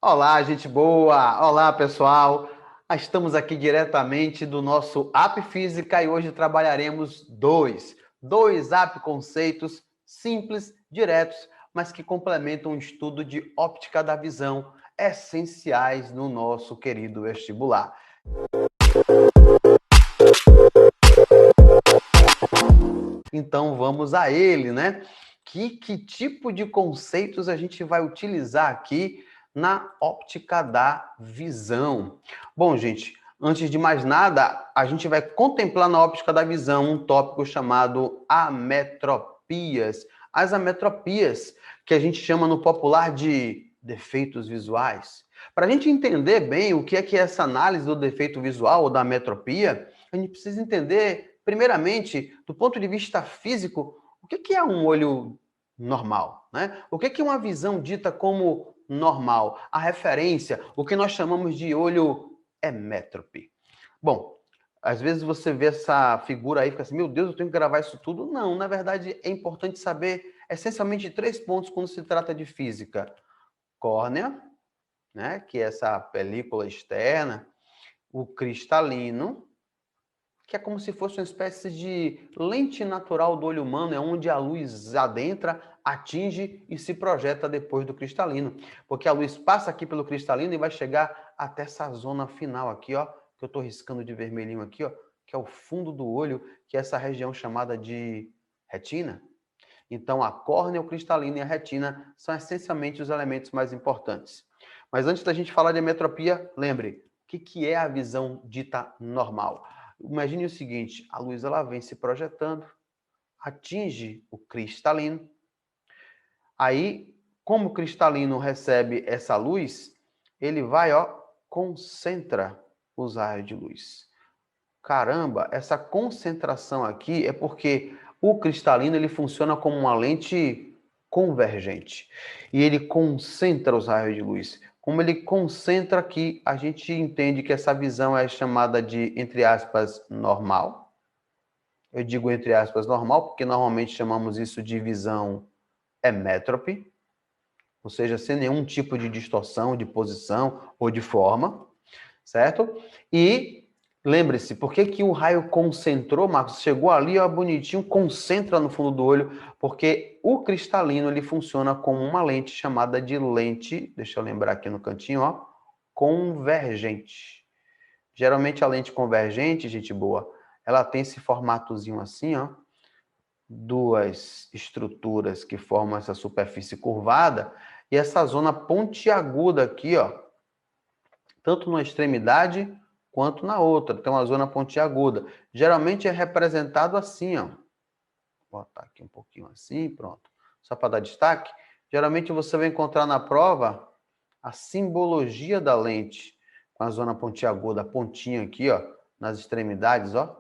Olá, gente boa! Olá, pessoal! Estamos aqui diretamente do nosso App Física e hoje trabalharemos dois app conceitos simples, diretos, mas que complementam o estudo de óptica da visão, essenciais no nosso querido vestibular. Então vamos a ele, né? Que tipo de conceitos a gente vai utilizar aqui na óptica da visão? Bom, gente, antes de mais nada, a gente vai contemplar na óptica da visão um tópico chamado ametropias. As ametropias, que a gente chama no popular de defeitos visuais. Para a gente entender bem o que é essa análise do defeito visual ou da ametropia, a gente precisa entender, primeiramente, do ponto de vista físico, o que é um olho normal, né? O que é uma visão dita como normal? A referência, o que nós chamamos de olho emétrope. Bom, às vezes você vê essa figura aí e fica assim, meu Deus, eu tenho que gravar isso tudo. Não, na verdade é importante saber essencialmente 3 pontos quando se trata de física. Córnea, né, que é essa película externa, o cristalino, que é como se fosse uma espécie de lente natural do olho humano, é onde a luz adentra, atinge e se projeta depois do cristalino. Porque a luz passa aqui pelo cristalino e vai chegar até essa zona final aqui, ó, que eu estou riscando de vermelhinho aqui, ó, que é o fundo do olho, que é essa região chamada de retina. Então, a córnea, o cristalino e a retina são essencialmente os elementos mais importantes. Mas antes da gente falar de ametropia, lembre, o que é a visão dita normal? Imagine o seguinte, a luz ela vem se projetando, atinge o cristalino, aí, como o cristalino recebe essa luz, ele vai, ó, concentra os raios de luz. Caramba, essa concentração aqui é porque o cristalino ele funciona como uma lente convergente e ele concentra os raios de luz. Como ele concentra aqui, a gente entende que essa visão é chamada de, entre aspas, normal. Eu digo entre aspas normal porque normalmente chamamos isso de visão emétrope, ou seja, sem nenhum tipo de distorção de posição ou de forma, certo? E lembre-se, por que o raio concentrou, Marcos? Chegou ali, ó, bonitinho, concentra no fundo do olho, porque o cristalino ele funciona como uma lente chamada de lente, deixa eu lembrar aqui no cantinho, ó, convergente. Geralmente a lente convergente, gente boa, ela tem esse formatozinho assim, ó, duas estruturas que formam essa superfície curvada e essa zona pontiaguda aqui, ó, tanto numa extremidade quanto na outra. Tem uma zona pontiaguda. Geralmente é representado assim, ó. Vou botar aqui um pouquinho assim, pronto. Só para dar destaque. Geralmente você vai encontrar na prova a simbologia da lente com a zona pontiaguda, a pontinha aqui, ó, nas extremidades, ó.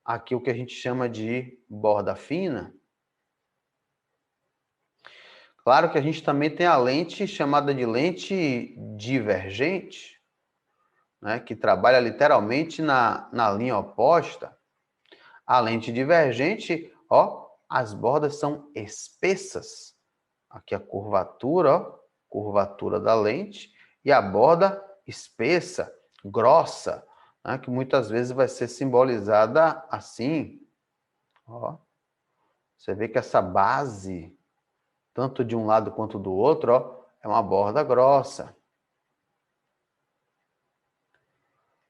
Aqui o que a gente chama de borda fina. Claro que a gente também tem a lente chamada de lente divergente, né, que trabalha literalmente na linha oposta. A lente divergente, ó, as bordas são espessas. Aqui a curvatura, ó, curvatura da lente, e a borda espessa, grossa, né, que muitas vezes vai ser simbolizada assim. Ó. Você vê que essa base, tanto de um lado quanto do outro, ó, é uma borda grossa.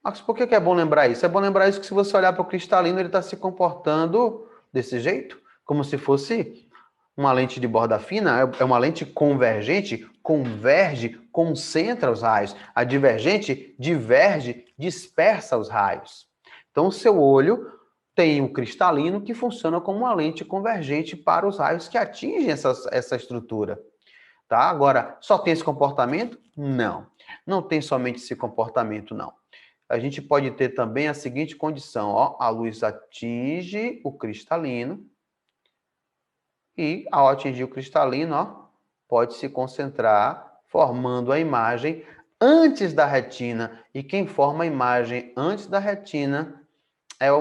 Mas por que é bom lembrar isso? É bom lembrar isso que se você olhar para o cristalino, ele está se comportando desse jeito, como se fosse uma lente de borda fina, é uma lente convergente, converge, concentra os raios. A divergente diverge, dispersa os raios. Então, o seu olho tem um cristalino que funciona como uma lente convergente para os raios que atingem essa estrutura. Tá? Agora, só tem esse comportamento? Não. Não tem somente esse comportamento, não. A gente pode ter também a seguinte condição, ó, a luz atinge o cristalino e, ao atingir o cristalino, ó, pode se concentrar formando a imagem antes da retina. E quem forma a imagem antes da retina é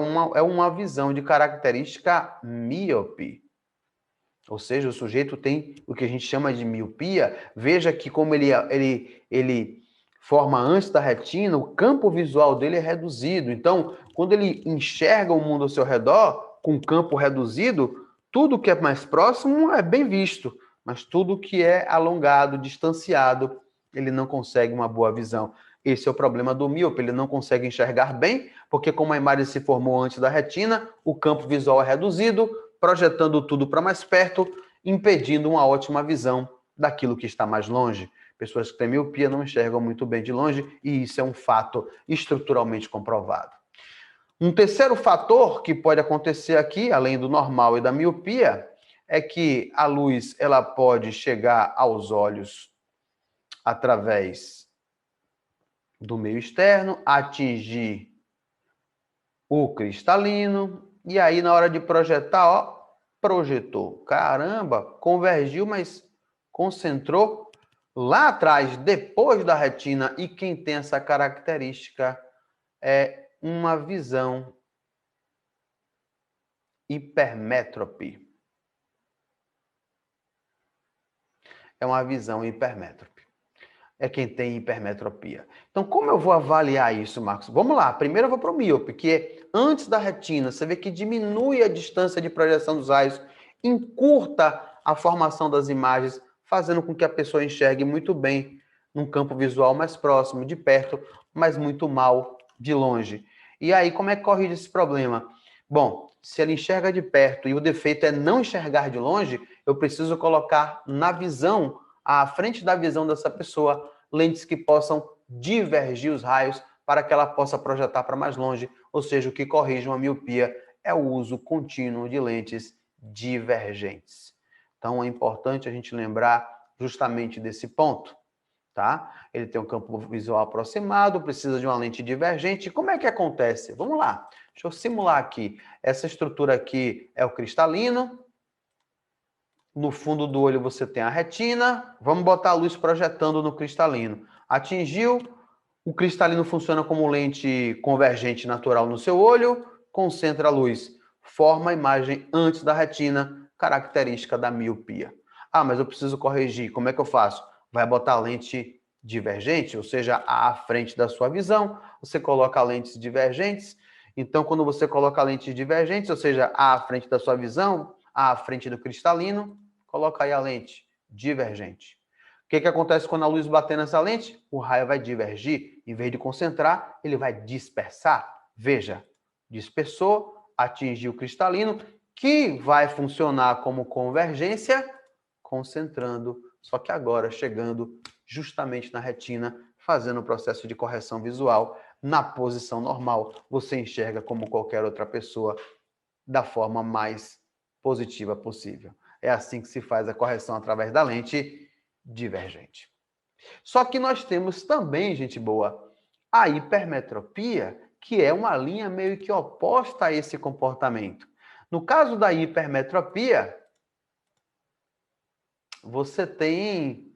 uma visão de característica míope. Ou seja, o sujeito tem o que a gente chama de miopia. Veja que como ele forma antes da retina, o campo visual dele é reduzido. Então, quando ele enxerga o mundo ao seu redor, com o campo reduzido, tudo que é mais próximo é bem visto, mas tudo que é alongado, distanciado, ele não consegue uma boa visão. Esse é o problema do míope, ele não consegue enxergar bem, porque como a imagem se formou antes da retina, o campo visual é reduzido, projetando tudo para mais perto, impedindo uma ótima visão daquilo que está mais longe. Pessoas que têm miopia não enxergam muito bem de longe, e isso é um fato estruturalmente comprovado. Um terceiro fator que pode acontecer aqui, além do normal e da miopia, é que a luz ela pode chegar aos olhos através do meio externo, atingir o cristalino, e aí na hora de projetar, ó, projetou. Caramba, convergiu, mas concentrou lá atrás, depois da retina, e quem tem essa característica é uma visão hipermétrope. É uma visão hipermétrope. É quem tem hipermetropia. Então, como eu vou avaliar isso, Marcos? Vamos lá. Primeiro eu vou para o míope, que é antes da retina. Você vê que diminui a distância de projeção dos raios, encurta a formação das imagens, fazendo com que a pessoa enxergue muito bem num campo visual mais próximo, de perto, mas muito mal de longe. E aí, como é que corrige esse problema? Bom, se ela enxerga de perto e o defeito é não enxergar de longe, eu preciso colocar na visão, à frente da visão dessa pessoa, lentes que possam divergir os raios para que ela possa projetar para mais longe, ou seja, o que corrige uma miopia é o uso contínuo de lentes divergentes. Então é importante a gente lembrar justamente desse ponto, tá? Ele tem um campo visual aproximado, precisa de uma lente divergente. Como é que acontece? Vamos lá. Deixa eu simular aqui. Essa estrutura aqui é o cristalino. No fundo do olho você tem a retina. Vamos botar a luz projetando no cristalino. Atingiu. O cristalino funciona como lente convergente natural no seu olho. Concentra a luz. Forma a imagem antes da retina, característica da miopia. Ah, mas eu preciso corrigir. Como é que eu faço? Vai botar a lente divergente, ou seja, à frente da sua visão. Você coloca lentes divergentes. Então, quando você coloca lentes divergentes, ou seja, à frente da sua visão, à frente do cristalino, coloca aí a lente divergente. O que acontece quando a luz bater nessa lente? O raio vai divergir. Em vez de concentrar, ele vai dispersar. Veja, dispersou, atingiu o cristalino, que vai funcionar como convergência, concentrando, só que agora chegando justamente na retina, fazendo o processo de correção visual na posição normal. Você enxerga como qualquer outra pessoa da forma mais positiva possível. É assim que se faz a correção através da lente divergente. Só que nós temos também, gente boa, a hipermetropia, que é uma linha meio que oposta a esse comportamento. No caso da hipermetropia, você tem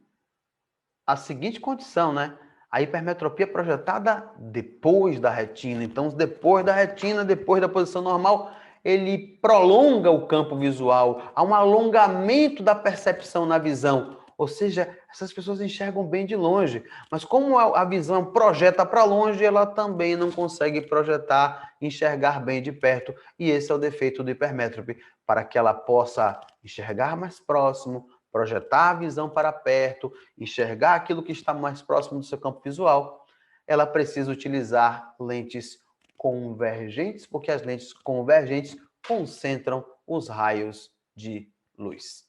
a seguinte condição, né? A hipermetropia projetada depois da retina. Então, depois da retina, depois da posição normal, ele prolonga o campo visual, há um alongamento da percepção na visão. Ou seja, essas pessoas enxergam bem de longe, mas como a visão projeta para longe, ela também não consegue projetar, enxergar bem de perto. E esse é o defeito do hipermétrope, para que ela possa enxergar mais próximo, projetar a visão para perto, enxergar aquilo que está mais próximo do seu campo visual, ela precisa utilizar lentes convergentes, porque as lentes convergentes concentram os raios de luz.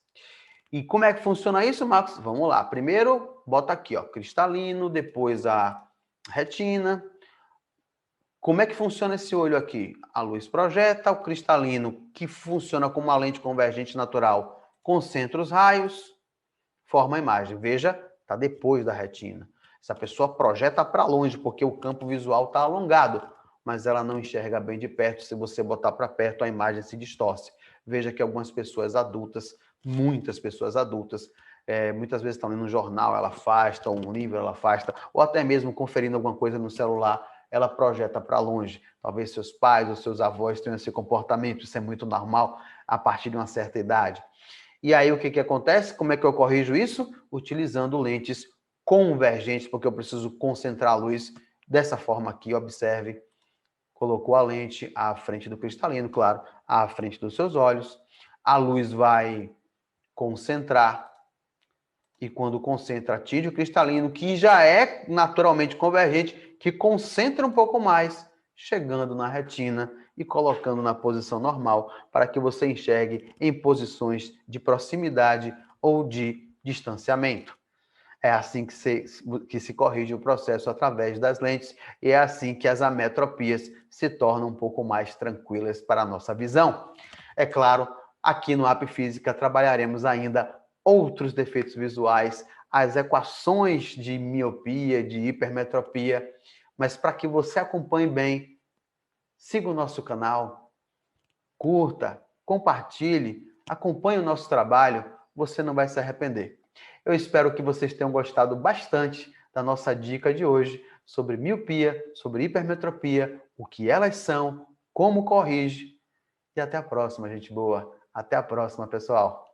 E como é que funciona isso, Marcos? Vamos lá. Primeiro, bota aqui, ó, cristalino, depois a retina. Como é que funciona esse olho aqui? A luz projeta, o cristalino, que funciona como uma lente convergente natural, concentra os raios, forma a imagem. Veja, está depois da retina. Essa pessoa projeta para longe, porque o campo visual está alongado, mas ela não enxerga bem de perto. Se você botar para perto, a imagem se distorce. Veja que algumas pessoas adultas, muitas pessoas adultas, muitas vezes estão lendo um jornal, ela afasta, ou um livro, ela afasta, ou até mesmo conferindo alguma coisa no celular, ela projeta para longe. Talvez seus pais ou seus avós tenham esse comportamento, isso é muito normal a partir de uma certa idade. E aí o que que acontece? Como é que eu corrijo isso? Utilizando lentes convergentes, porque eu preciso concentrar a luz dessa forma aqui, observe. Colocou a lente à frente do cristalino, claro, à frente dos seus olhos. A luz vai concentrar e quando concentra, atinge o cristalino, que já é naturalmente convergente, que concentra um pouco mais, chegando na retina e colocando na posição normal, para que você enxergue em posições de proximidade ou de distanciamento. É assim que se corrige o processo através das lentes e é assim que as ametropias se tornam um pouco mais tranquilas para a nossa visão. É claro, aqui no App Física trabalharemos ainda outros defeitos visuais, as equações de miopia, de hipermetropia, mas para que você acompanhe bem, siga o nosso canal, curta, compartilhe, acompanhe o nosso trabalho, você não vai se arrepender. Eu espero que vocês tenham gostado bastante da nossa dica de hoje sobre miopia, sobre hipermetropia, o que elas são, como corrige. E até a próxima, gente boa. Até a próxima, pessoal.